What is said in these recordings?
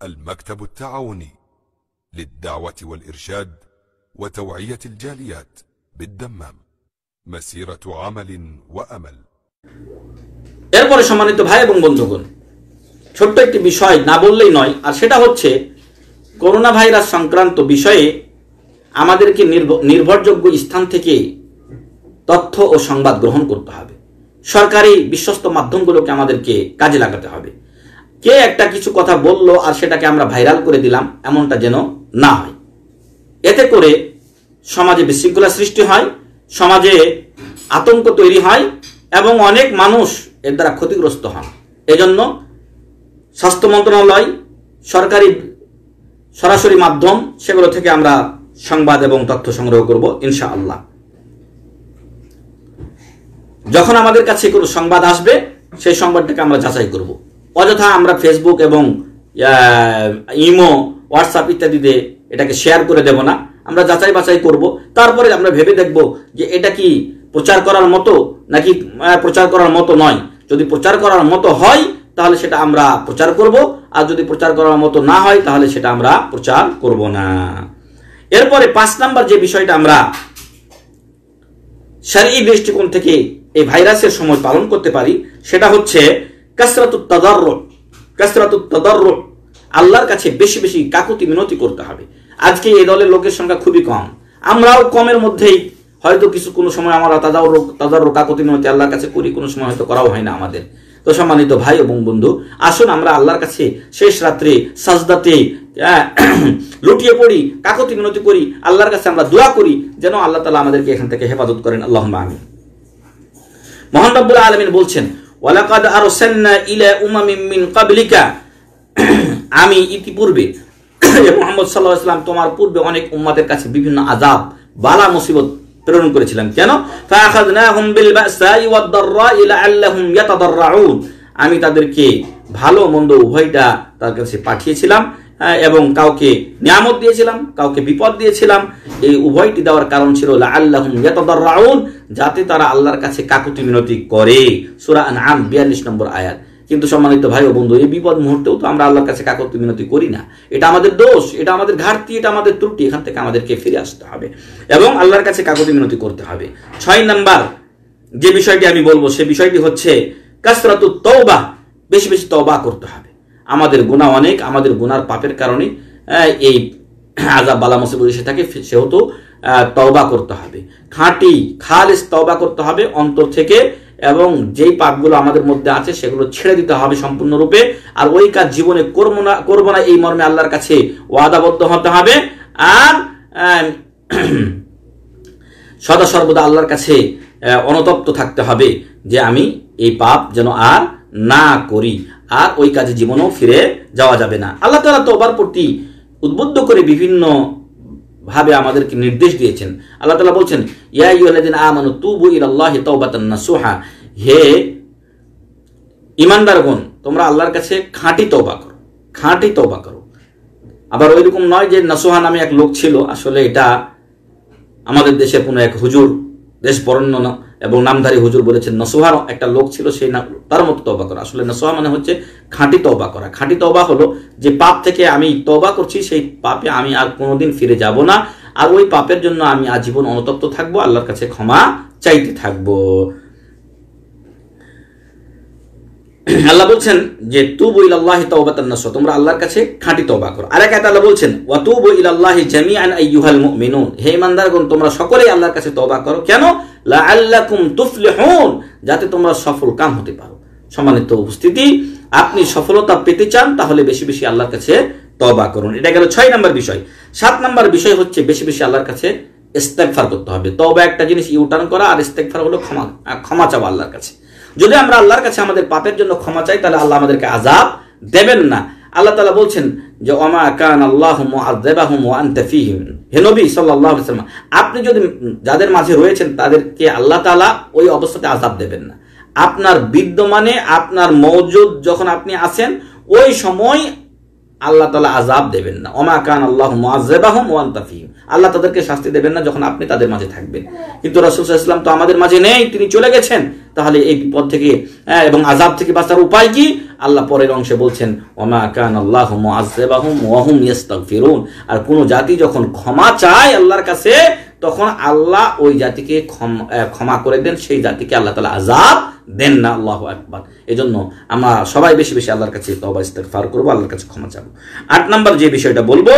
المكتب التعاوني للدعوة والإرشاد وتوعية الجاليات بالدمام مسيرة عمل وأمل। এরপরে সম্মানিত ভাই এবং বন্ধুগণ, ছোট্ট একটি বিষয় না বললেই নয়, আর সেটা হচ্ছে করোনা ভাইরাস সংক্রান্ত বিষয়ে আমাদেরকে নির্ভরযোগ্য স্থান থেকে তথ্য ও সংবাদ গ্রহণ করতে হবে। সরকারি বিশ্বস্ত মাধ্যমগুলোকে আমাদেরকে কাজে লাগাতে হবে। কে একটা কিছু কথা বললো আর সেটাকে আমরা ভাইরাল করে দিলাম, এমনটা যেন না হয়। এতে করে সমাজে বিশৃঙ্খলা সৃষ্টি হয়, সমাজে আতঙ্ক তৈরি হয় এবং অনেক মানুষ এর দ্বারা ক্ষতিগ্রস্ত হন। এজন্য স্বাস্থ্য মন্ত্রণালয়, সরকারি সরাসরি মাধ্যম, সেগুলো থেকে আমরা সংবাদ এবং তথ্য সংগ্রহ করব ইনশাআল্লাহ। যখন আমাদের কাছে কোনো সংবাদ আসবে সেই সংবাদটাকে আমরা যাচাই করব। অযথা আমরা ফেসবুক এবং ইমো, হোয়াটসঅ্যাপ ইত্যাদিতে এটাকে শেয়ার করে দেব না। আমরা যাচাই বাছাই করব, তারপরে আমরা ভেবে দেখব যে এটা কি প্রচার করার মতো নাকি প্রচার করার মতো নয়। যদি প্রচার করার মতো হয় তাহলে সেটা আমরা প্রচার করব, আর যদি প্রচার করার মতো না হয় তাহলে সেটা আমরা প্রচার করব না। এরপরে 5 নাম্বার যে বিষয়টা আমরা শরঈ দৃষ্টিকোণ থেকে এই ভাইরাসের সময় পালন করতে পারি সেটা হচ্ছে কাসরাতুত তাদাররু। আল্লাহর কাছে বেশি বেশি কাকুতি মিনতি করতে হবে। আজকে এই দলের লোকের সংখ্যা খুবই কম, আমরাও কমের মধ্যেই হয়তো কিছু কোনো সময় আমরা তাদাররু কাকুতি মিনতি আল্লাহর কাছে করি, কোনো সময় হয়তো করাও হয় না আমাদের। তো সম্মানিত ভাই এবং বন্ধু, আসুন আমরা আল্লাহর কাছে শেষ রাত্রে সাজদাতে লুটিয়ে পড়ি, কাকুতি মিনতি করি, আল্লাহর কাছে আমরা দোয়া করি যেন আল্লাহ তাআলা আমাদেরকে এখান থেকে হেফাজত করেন। আল্লাহুম্মা আমিন। মহান রব্বুল আলামিন বলছেন, ওয়ালাকাদ আরসালনা ইলা উমামিন মিন ক্বাবলিকা, আমি ইতিপূর্বে মুহাম্মদ সাল্লাল্লাহু আলাইহি ওয়াসাল্লাম তোমার পূর্বে অনেক উম্মতের কাছে বিভিন্ন আযাব, বালা মুসিবত প্রেরণ করেছিলাম। কেন? ফাআখাযনাহুম বিল বাসাই ওয়াদ দাররাই লাআল্লাহুম ইয়াতাদাররাউন, আমি তাদেরকে ভালো মন্দ উভয়টা তার কাছে পাঠিয়েছিলাম এবং কাউকে নিয়ামত দিয়েছিলাম, কাউকে বিপদ দিয়েছিলাম। এই উভয়টি দেওয়ার কারণ ছিল লাআল্লাহুম ইয়াতাদাররাউন, যাতে তারা আল্লাহর কাছে কাকুতি মিনতি করে। সূরা আনআম 42 নম্বর আয়াত। কিন্তু সম্মানিত ভাই ও বন্ধু, এই বিপদ মুহূর্তেও তো আমরা আল্লাহর কাছে কাকুতি মিনতি করি না। এটা আমাদের দোষ, এটা আমাদের ঘাটতি, এটা আমাদের ত্রুটি। এখান থেকে আমাদেরকে ফিরে আসতে হবে এবং আল্লাহর কাছে কাকুতি মিনতি করতে হবে। 6 নাম্বার যে বিষয়টি আমি বলবো সে বিষয়টি হচ্ছে কাসরাতুত তওবা, বেশি বেশি তওবা করতে হবে। আমাদের গুনাহ অনেক, আমাদের গুনার পাপের কারণে এই আযাব বালা মুসিবত এসে থাকে, সেহেতু তওবা করতে হবে। খাঁটি খালিস তওবা করতে হবে অন্তর থেকে, এবং যেই পাপগুলো আমাদের মধ্যে আছে সেগুলো ছেড়ে দিতে হবে সম্পূর্ণরূপে। আর ওই কাজ জীবনে করব না এই মর্মে আল্লাহর কাছে ওয়াদাবদ্ধ হতে হবে। আর সদা সর্বদা আল্লাহর কাছে অনতপ্ত থাকতে হবে যে আমি এই পাপ যেন আর না করি, আর ওই কাজে জীবনেও ফিরে যাওয়া যাবে না। আল্লাহ তাআলা তওবার প্রতি উদ্বুদ্ধ করে বিভিন্ন ভাবে আমাদেরকে নির্দেশ দিয়েছেন। আল্লাহ তাআলা বলছেন, ইয়া আইয়ুহাল্লাযীনা আমানু তুবু ইলাল্লাহি তাওবাতান নাসুহা, হে ঈমানদারগণ তোমরা আল্লাহর কাছে খাঁটি তওবা করো, খাঁটি তওবা করো। আবার ওইরকম নয় যে নাসুহা নামে এক লোক ছিল, আসলে এটা আমাদের দেশের কোনো এক হুজুর, দেশ বরেণ্য এবং নামধারী হুজুর বলেছেন নাসুহার একটা লোক ছিল, সেই তার মতো তওবা করা। আসলে নাসুহা মানে হচ্ছে খাঁটি তওবা করা। খাঁটি তওবা হলো যে পাপ থেকে আমি তওবা করছি, সেই পাপে আমি আর কোনোদিন ফিরে যাব না, আর ওই পাপের জন্য আমি আজীবন অনুতপ্ত থাকবো, আল্লাহর কাছে ক্ষমা চাইতে থাকবো। আল্লাহ বলছেন যে তুবু ইলাল্লাহি তাওবাতান নাসুহা, তোমরা আল্লাহর কাছে খাঁটি তওবা করো। আর এক আয়াতে আল্লাহ বলছেন ওয়া তুবু ইলাল্লাহি জামিআন আইয়ুহাল মুমিনুন, হে ঈমানদারগণ তোমরা সকলেই আল্লাহর কাছে তওবা করো। কেন? লাআল্লাকুম তুফলিহুন, যাতে তোমরা সফল কাম হতে পারো। সম্মানিত উপস্থিতি, আপনি সফলতা পেতে চান তাহলে বেশি বেশি আল্লাহর কাছে তওবা করুন। এটা গেল 6 নাম্বার বিষয়। 7 নাম্বার বিষয় হচ্ছে বেশি বেশি আল্লাহর কাছে ইস্তেগফার করতে হবে। তওবা একটা জিনিস ইউটার্ন করা, আর ইস্তেগফার হলো ক্ষমা চাওয়া আল্লাহর কাছে। যদি আমরা আল্লাহর কাছে আমাদের পাপের জন্য ক্ষমা চাই তাহলে আল্লাহ আমাদেরকে আযাব দেবেন না। আল্লাহ তাআলা বলছেন যে ওমা কান আল্লাহু মুআযযিবাহুম ওয়া আনতা ফীহিম, হে নবী সাল্লাল্লাহু আলাইহি ওয়াসাল্লাম আপনি যদি যাদের মাঝে রয়েছেন তাদেরকে আল্লাহ তাআলা ওই অবস্থাতে আযাব দেবেন না। আপনার বিদ্যমানে, আপনার মওজুদ যখন আপনি আছেন ওই সময় আল্লাহ তাআলা আযাব দেবেন না। ওমা কান আল্লাহু মুআযযিবাহুম ওয়া আনতা ফীহিম, আল্লাহ তাদেরকে শাস্তি দেবেন না যখন আপনি তাদের মাঝে থাকবেন। কিন্তু রাসূল সাল্লাল্লাহু আলাইহি ওয়াসাল্লাম তো আমাদের মাঝে নেই, তিনি চলে গেছেন। তাহলে এই বিপদ থেকে এবং আযাব থেকে বাঁচার উপায় কি? আল্লাহ পরের অংশে বলছেন, ওমা কানাল্লাহু মুআযযিবাহুম ওয়া হুম ইস্তাগফিরুন। আর কোন জাতি যখন ক্ষমা চায় আল্লাহর কাছে, তখন আল্লাহ ওই জাতিকে ক্ষমা করে দেন, সেই জাতিকে আল্লাহ তাআলা আযাব দেন না। আল্লাহু আকবার। এজন্য আমরা সবাই বেশি বেশি আল্লাহর কাছে তওবা ইস্তিগফার করব, আল্লাহর কাছে ক্ষমা চাবো। 8 নম্বর যে বিষয়টা বলবো,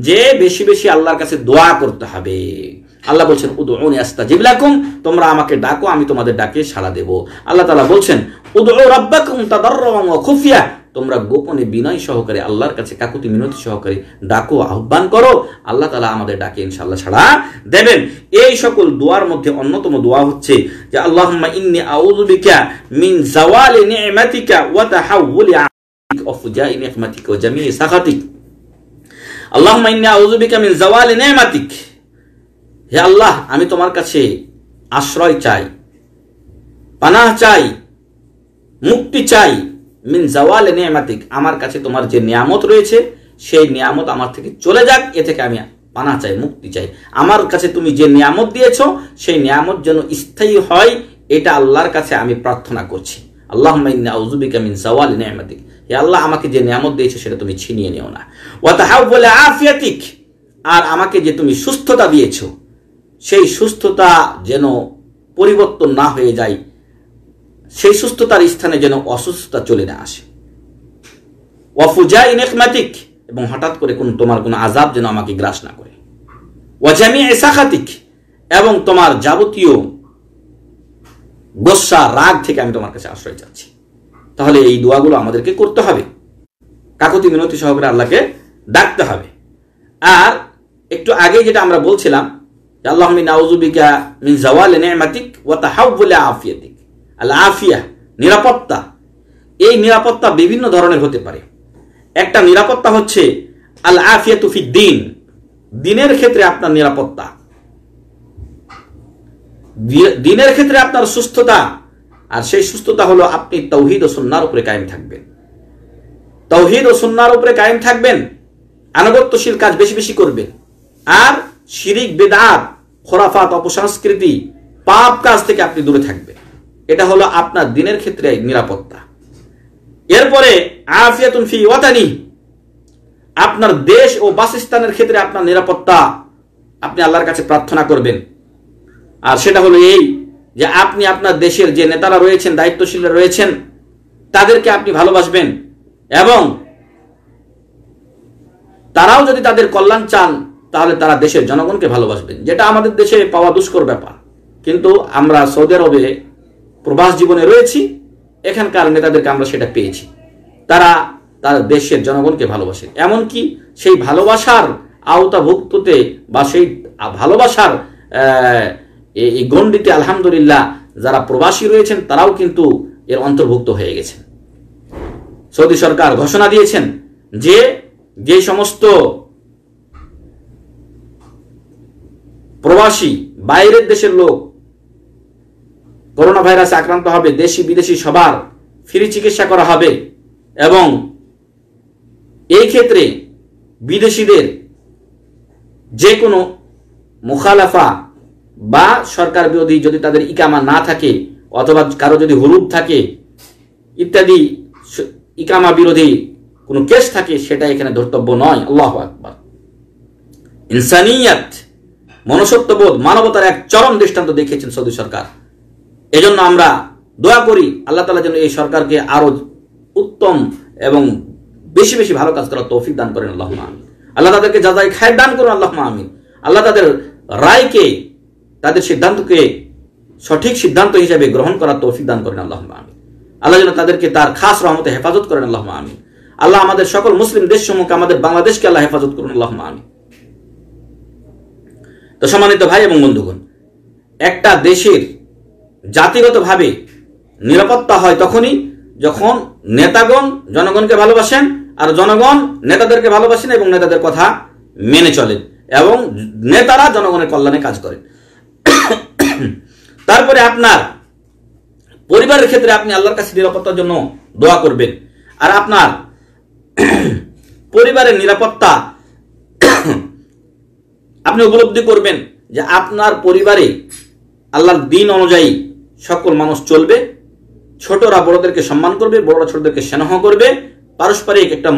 যে বেশি বেশি আল্লাহর কাছে দোয়া করতে হবে। আল্লাহ বলছেন, উদউনি আস্তাজিব লাকুম, তোমরা আমাকে ডাকো, আমি তোমাদের ডাকে সাড়া দেব। আল্লাহ তাআলা বলছেন, উদউ রাব্বাকুম তাদাররুআন ওয়া খুফিয়া, তোমরা গোপনে বিনয় সহকারে আল্লাহর কাছে কাকুতি মিনতি সহকারে ডাকো, আহ্বান করো, আল্লাহ তাআলা আমাদের ডাকে ইনশাআল্লাহ সাড়া দেবেন। এই সকল দোয়ার মধ্যে অন্যতম দোয়া হচ্ছে যে আল্লাহুম্মা ইন্নী আউযু বিকা মিন জাওয়ালি নি'মাতিকা ওয়া তাহাউলি আ'তিক ওয়া ফুজাই নি'মাতিকা ওয়া জামিই সাখাতিক। আল্লাহুম্মা ইন্নী আউযু বিকা মিন জাওয়ালি নি'মাতিক, হে আল্লাহ, আমি তোমার কাছে আশ্রয় চাই, পানাহ চাই, মুক্তি চাই, মিন জাওয়ালে নিয়ামাতিক, আমার কাছে তোমার যে নিয়ামত রয়েছে সেই নিয়ামত আমার থেকে চলে যাক, এ থেকে আমি পানাহ চাই, মুক্তি চাই। আমার কাছে তুমি যে নিয়ামত দিয়েছো সেই নিয়ামত যেন স্থায়ী হয়, এটা আল্লাহর কাছে আমি প্রার্থনা করছি। আল্লাহুম্মা ইন্নী আউযু বিকা মিন জাওয়ালি নিয়ামাতিক, হে আল্লাহ, আমাকে যে নিয়ামত দিয়েছো সেটা তুমি ছিনিয়ে নিও না। ওয়া তাহাউলি আফিয়াতিক, আর আমাকে যে তুমি সুস্থতা দিয়েছো সেই সুস্থতা যেন পরিবর্তন না হয়ে যায়, সেই সুস্থতার স্থানে যেন অসুস্থতা চলে না আসে। ওয়া ফুজাই নি'মাতিক, এবং হঠাৎ করে তোমার কোনো আযাব যেন আমাকে গ্রাস না করে। ওয়া জামিই সাখাতিক, এবং তোমার যাবতীয় গোসা রাগ থেকে আমি তোমার কাছে আশ্রয় চাচ্ছি। তাহলে এই দোয়াগুলো আমাদেরকে করতে হবে, কাকুতি মিনতি সহকারে আল্লাহকে ডাকতে হবে। আর একটু আগে যেটা আমরা বলছিলাম, আল্লাহুম্মা ইন্নী আউযু বিকা মিন জাওয়ালি নি'মাতিক ওয়া তাহাউলি আফিয়াতিক। আল আফিয়া, নিরাপত্তা। এই নিরাপত্তা বিভিন্ন ধরনের হতে পারে। একটা নিরাপত্তা হচ্ছে আল আফিয়াতু ফিদ দ্বীন, দ্বীনের ক্ষেত্রে আপনার নিরাপত্তা, দ্বীনের ক্ষেত্রে আপনার সুস্থতা। আর সেই সুস্থতা হলো আপনি তাওহীদ ও সুন্নাহর উপরে কায়েম থাকবেন, তাওহীদ ও সুন্নাহর উপরে কায়েম থাকবেন, আনুগত্যশীল কাজ বেশি বেশি করবেন, আর শিরিক, বিদআত, খুরাফাত, অপসংস্কৃতি, পাপ কাজ থেকে আপনি দূরে থাকবেন। এটা হলো আপনার দ্বীনের ক্ষেত্রে নিরাপত্তা। এরপরে আফিয়াতুন ফি ওয়াতানি, আপনার দেশ ও বাসস্থানের ক্ষেত্রে আপনার নিরাপত্তা আপনি আল্লাহর কাছে প্রার্থনা করবেন। আর সেটা হলো এই যে আপনি আপনার দেশের যে নেতারা রয়েছেন, দায়িত্বশীলরা রয়েছেন, তাদেরকে আপনি ভালোবাসবেন, এবং তারাও যদি তাদের কল্যাণ চান তাহলে তারা দেশের জনগণকে ভালোবাসবেন, যেটা আমাদের দেশে পাওয়া দুষ্কর ব্যাপার। কিন্তু আমরা সৌদি আরবে প্রবাস জীবনে রয়েছি, এখানকার নেতাদেরকে আমরা সেটা পেয়েছি, তারা তার দেশের জনগণকে ভালোবাসে। এমনকি সেই ভালোবাসার আওতাভুক্ততে বা সেই ভালোবাসার এই গণ্ডিতে আলহামদুলিল্লাহ যারা প্রবাসী রয়েছেন তারাও কিন্তু এর অন্তর্ভুক্ত হয়ে গেছেন। সৌদি সরকার ঘোষণা দিয়েছেন যে যে সমস্ত প্রবাসী বাইরের দেশের লোক করোনা ভাইরাসে আক্রান্ত হবে, দেশি বিদেশি সবার ফ্রি চিকিৎসা করা হবে, এবং এই ক্ষেত্রে বিদেশিদের যে কোনো মুখালাফা বা সরকার বিরোধী যদি তাদের ইকামা না থাকে, অথবা কারো যদি হুরুব থাকে ইত্যাদি, ইকামা বিরোধী কোনো কেস থাকে, সেটা এখানে ধর্তব্য নয়। আল্লাহু আকবার। ইনসানিয়াত, মনুষ্যত্ববোধ, মানবতার এক চরম দৃষ্টান্ত দেখিয়েছেন সৌদি সরকার। এজন্য আমরা দোয়া করি আল্লাহ তাআলা যেন এই সরকারকে আরো উত্তম এবং বেশি বেশি ভালো কাজ করার তৌফিক দান করেন। আল্লাহুম্মা আমিন। আল্লাহ তাদেরকে যাজাই খায়ের দান করুন। আল্লাহুম্মা আমিন। আল্লাহ তাদের রায়কে, তাদের সিদ্ধান্তকে সঠিক সিদ্ধান্ত হিসেবে গ্রহণ করার তৌফিক দান করেন। আল্লাহুম্মা আমিন। আল্লাহ যেন তাদেরকে তার খাস রহমতে হেফাজত করেন। আল্লাহুম্মা আমিন। আল্লাহ আমাদের সকল মুসলিম দেশসমূহকে, আমাদের বাংলাদেশকে আল্লাহ হেফাজত করুন। আল্লাহুম্মা আমিন। তো সম্মানিত ভাই এবং বন্ধুগণ, একটা দেশের জাতিগতভাবে নিরাপত্তা হয় তখনই যখন নেতাগণ জনগণকে ভালোবাসেন, আর জনগণ নেতাদেরকে ভালোবাসেন এবং নেতাদের কথা মেনে চলেন, এবং নেতারা জনগণের কল্যাণে কাজ করেন। তারপরে আপনার পরিবারের ক্ষেত্রে আপনি আল্লাহর কাছে নিরাপত্তার জন্য দোয়া করবেন। আর আপনার পরিবারের নিরাপত্তা আপনি উপলব্ধি করবেন যে আপনার পরিবারে আল্লাহর দ্বীন অনুযায়ী সকল মানুষ চলবে, ছোটরা বড়দেরকে সম্মান করবে, বড়রা ছোটদেরকে স্নেহ করবে, পারস্পরিক একটা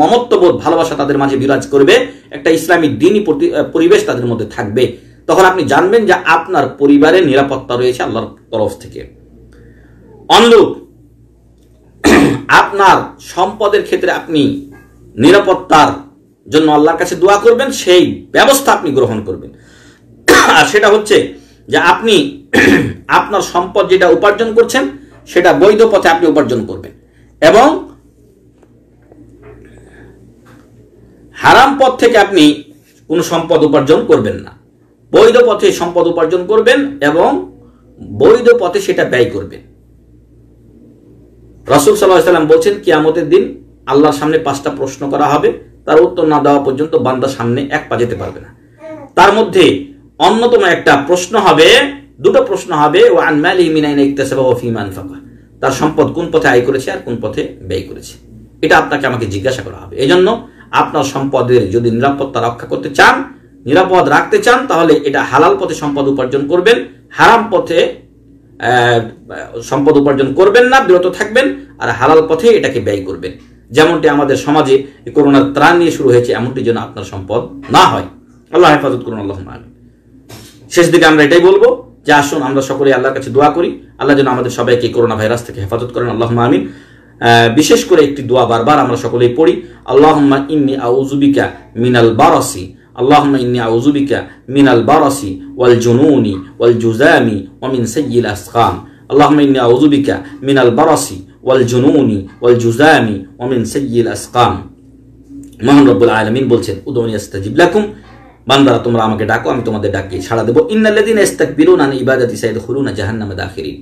মমত্ববোধ ভালোবাসা তাদের মাঝে বিরাজ করবে, একটা ইসলামী দ্বীনি পরিবেশ তাদের মধ্যে থাকবে। তখন আপনি জানবেন যে আপনার পরিবারের নিরাপত্তা রয়েছে আল্লাহর তরফ থেকে। অনুরূপ আপনার সম্পদের ক্ষেত্রে আপনি নিরাপত্তার জন্য আল্লাহর কাছে দোয়া করবেন, সেই ব্যবস্থা আপনি গ্রহণ করবেন। আর সেটা হচ্ছে যে আপনি আপনার সম্পদ যেটা উপার্জন করছেন সেটা বৈধ পথে আপনি উপার্জন করবেন এবং হারাম পথ থেকে আপনি কোনো সম্পদ উপার্জন করবেন না। বৈধ পথে সম্পদ উপার্জন করবেন এবং বৈধ পথে সেটা ব্যয় করবেন। রাসূল সাল্লাল্লাহু আলাইহি ওয়াসাল্লাম বলছেন, কিয়ামতের দিন আল্লাহর সামনে 5টা প্রশ্ন করা হবে, তার উত্তর না দেওয়া পর্যন্ত বান্দার সামনে এক পা যেতে পারবে না। তার মধ্যে অন্যতম একটা প্রশ্ন হবে, দুটো প্রশ্ন হবে, ওয়া আন মালিহি মিন আইনা ইকতাসাবা ওয়া ফীমা আনফাকা, তার সম্পদ কোন পথে আয় করেছে আর কোন পথে ব্যয় করেছে। এটা আপনাকে আমাকে জিজ্ঞাসা করা হবে। এজন্য আপনার সম্পদের যদি নিরাপত্তা রক্ষা করতে চান, নিরাপদ রাখতে চান, তাহলে এটা হালাল পথে সম্পদ উপার্জন করবেন, হারাম পথে সম্পদ উপার্জন করবেন না, বিরত থাকবেন, আর হালাল পথে এটাকে ব্যয় করবেন। যেমনটি আমাদের সমাজে করোনার ত্রাণ নিয়ে শুরু হয়েছে, এমনটি যেন আপনার সম্পদ না হয়। আল্লাহ হেফাজত করুন, আল্লাহুম্মা আমিন। শেষ দিকে আমরা এটাই বলবো যে আসুন আমরা সকলে আল্লাহর কাছে দোয়া করি, আল্লাহ যেন আমাদের সবাইকে করোনা ভাইরাস থেকে হেফাজত করেন, আল্লাহুম্মা আমিন। বিশেষ করে একটি দোয়া বারবার আমরা সকলেই পড়ি, আল্লাহুম্মা ইন্নী আউযু বিকা মিনাল বারাসি, আল্লাহুম্মা ইন্নী আউযু বিকা মিনাল বারাসি ওয়াল জুনুনি ওয়াল জুযামি ওয়া মিন সাইয়্যিল আসকাম, আল্লাহুম্মা ইন্নী আউযু বিকা মিনাল বারাসি ওয়াল জুনুনি ওয়াল জুযামি ওয়া মিন সাইয়্যিল আসকাম। মহান রব্বুল আলামিন বলছেন, উদউনি আস্তাজিব লাকুম, বান্দারা তোমরা আমাকে ডাকো, আমি তোমাদের ডাকে সাড়া দেব। ইন্নাল্লাযীনা ইস্তাকবিরুনা আন ইবাদাতি সায়াদখুলুনা জাহান্নামা দাখিরিন,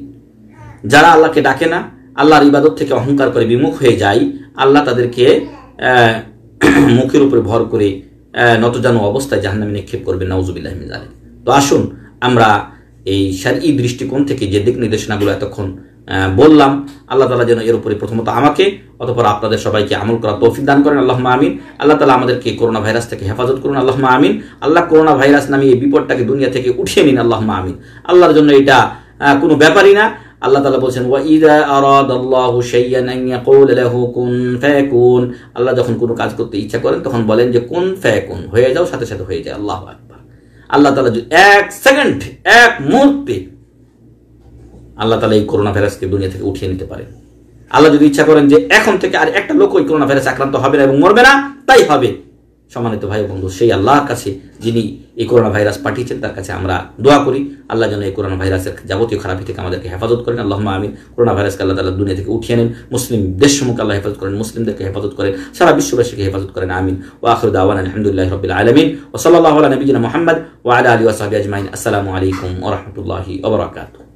যারা আল্লাহকে ডাকে না, আল্লাহর ইবাদত থেকে অহংকার করে বিমুখ হয়ে যায়, আল্লাহ তাদেরকে মুখের উপরে ভর করে নতজানু অবস্থায় জাহান্নামে নিক্ষেপ করবে, নাউযুবিল্লাহি মিন যালিক। তো আসুন আমরা এই শারঈ দৃষ্টিকোণ থেকে যে দিক নির্দেশনাগুলো এতক্ষণ বললাম, আল্লাহ তাআলা যেন এর উপরে প্রথমত আমাকে, অতঃপর আপনাদের সবাইকে আমল করার তৌফিক দান করেন, আল্লাহুম্মা আমিন। আল্লাহ তাআলা আমাদেরকে করোনা ভাইরাস থেকে হেফাজত করুন, আল্লাহুম্মা আমিন। আল্লাহ করোনা ভাইরাস নামে এই বিপদটাকে দুনিয়া থেকে উঠিয়ে নিন, আল্লাহুম্মা আমিন। আল্লাহর জন্য এটা কোনো ব্যাপারই না। আল্লাহ তাআলা বলেছেন, ওয়া ইযা আরাদাল্লাহু শাইআন আন ইয়াকুলা লাহু কুন ফায়াকুন, আল্লাহ যখন কোনো কাজ করতে ইচ্ছা করেন তখন বলেন যে কুন ফায়াকুন, হয়ে যাও, সাথে সাথে হয়ে যায়। আল্লাহু আকবার। আল্লাহ তাআলা যদি এক সেকেন্ড, এক মুহূর্তে আল্লাহ তাআলা এই করোনা ভাইরাসকে দুনিয়া থেকে উঠিয়ে নিতে পারেন। আল্লাহ যদি ইচ্ছা করেন যে এখন থেকে আর একটা লোক ওই করোনা ভাইরাস আক্রান্ত হবে না এবং মরবে না, তাই হবে। সম্মানিত ভাই বন্ধু, সেই আল্লাহর কাছে যিনি এই করোনা ভাইরাস পাঠিয়েছেন তার কাছে আমরা দোয়া করি, আল্লাহ যেন এই করোনা ভাইরাসের যাবতীয় খারাপি থেকে আমাদেরকে হেফাজত করেন, আল্লাহুম্মা আমিন। করোনা ভাইরাসকে আল্লাহ তাআলা দুনিয়া থেকে উঠিয়ে নেন, মুসলিম দেশসমূহকে আল্লাহ হেফাজত করেন, মুসলিমদেরকে হেফাজত করেন, সারা বিশ্ববাসীকে হেফাজত করেন, আমিন। ওয়া আখিরু দাওয়ানা আলহামদুলিল্লাহি রাব্বিল আলামিন ওয়া সাল্লাল্লাহু আলা নাবিয়িনা মুহাম্মদ ওয়া আলা আলিহি ওয়া সাহবিহি আজমাইন। আসসালামু আলাইকুম ওয়া রাহমাতুল্লাহি ওয়া বারাকাতুহু।